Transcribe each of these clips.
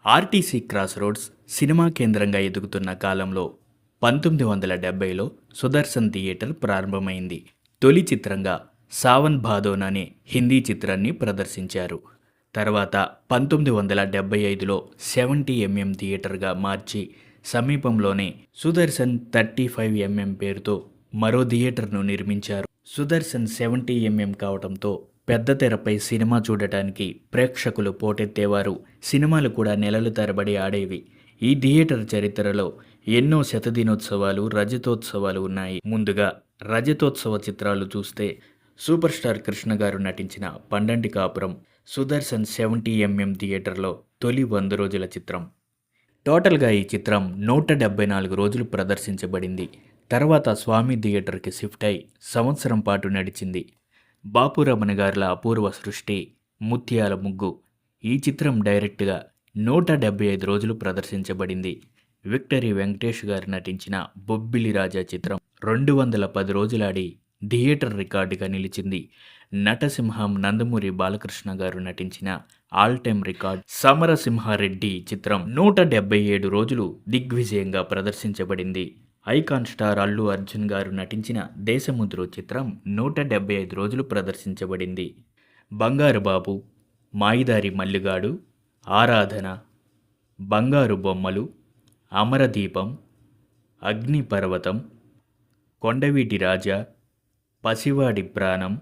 RTC cross roads cinema కేంద్రంగా ఎదుగుతున్న కాలంలో 1970లో సుదర్శన్ థియేటర్ ప్రారంభమైంది. తొలి చిత్రంగా సావన్ భాదోన్ అనే హిందీ చిత్రాన్ని ప్రదర్శించారు. తర్వాత 1975లో 70mm థియేటర్గా మార్చి సమీపంలోనే సుదర్శన్ 35mm పేరుతో మరో థియేటర్ను నిర్మించారు. సుదర్శన్ 70mm కావడంతో పెద్ద తెరపై సినిమా చూడటానికి ప్రేక్షకులు పోటెత్తేవారు. సినిమాలు కూడా నెలల తరబడి ఆడేవి. ఈ థియేటర్ చరిత్రలో ఎన్నో శతదినోత్సవాలు, రజతోత్సవాలు ఉన్నాయి. ముందుగా రజతోత్సవ చిత్రాలు చూస్తే సూపర్ స్టార్ కృష్ణ గారు నటించిన పండంటి కాపురం సుదర్శన్ 70mm థియేటర్లో తొలి 100 రోజుల చిత్రం. టోటల్గా ఈ చిత్రం 174 రోజులు ప్రదర్శించబడింది. తర్వాత స్వామి థియేటర్కి షిఫ్ట్ అయి సంవత్సరం పాటు నడిచింది. బాపురమణ గారుల అపూర్వ సృష్టి ముత్యాల ముగ్గు. ఈ చిత్రం డైరెక్ట్గా 175 రోజులు ప్రదర్శించబడింది. విక్టరీ వెంకటేష్ గారు నటించిన బొబ్బిలి రాజా చిత్రం 210 రోజులాడి థియేటర్ రికార్డుగా నిలిచింది. నటసింహం నందమూరి బాలకృష్ణ గారు నటించిన ఆల్ టైమ్ రికార్డ్ సమరసింహారెడ్డి చిత్రం 177 రోజులు దిగ్విజయంగా ప్రదర్శించబడింది. ఐకాన్ స్టార్ అల్లు అర్జున్ గారు నటించిన దేశముద్రు చిత్రం 175 రోజులు ప్రదర్శించబడింది. బంగారు బాబు, మాయిదారి మల్లిగాడు, ఆరాధన, బంగారు బొమ్మలు, అమరదీపం, అగ్నిపర్వతం, కొండవీటి రాజా, పసివాడి ప్రాణం,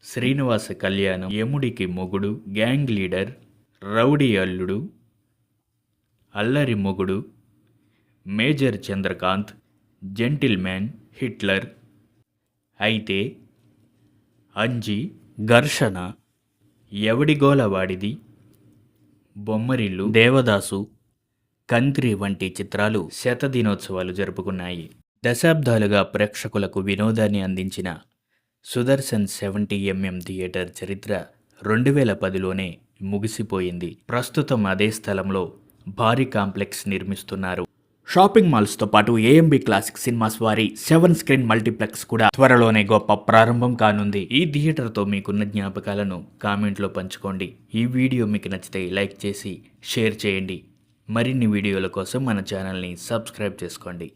శ్రీనివాస కళ్యాణం, యముడికి మొగుడు, గ్యాంగ్ లీడర్, రౌడీ అల్లుడు, అల్లరి మొగుడు, మేజర్ చంద్రకాంత్, జెంటిల్మ్యాన్, హిట్లర్, అయితే, అంజి, ఘర్షణ, ఎవడిగోల వాడిది, బొమ్మరిల్లు, దేవదాసు, కంత్రి వంటి చిత్రాలు శతదినోత్సవాలు జరుపుకున్నాయి. దశాబ్దాలుగా ప్రేక్షకులకు వినోదాన్ని అందించిన సుదర్శన్ 70mm థియేటర్ చరిత్ర 2010లోనే ముగిసిపోయింది. ప్రస్తుతం అదే స్థలంలో భారీ కాంప్లెక్స్ నిర్మిస్తున్నారు. షాపింగ్ మాల్స్తో పాటు ఏఎంబి క్లాసిక్ సినిమాస్ వారి 7 స్క్రీన్ మల్టీప్లెక్స్ కూడా త్వరలోనే గొప్ప ప్రారంభం కానుంది. ఈ థియేటర్తో మీకున్న జ్ఞాపకాలను కామెంట్లో పంచుకోండి. ఈ వీడియో మీకు నచ్చితే లైక్ చేసి షేర్ చేయండి. మరిన్ని వీడియోల కోసం మన ఛానల్ని సబ్స్క్రైబ్ చేసుకోండి.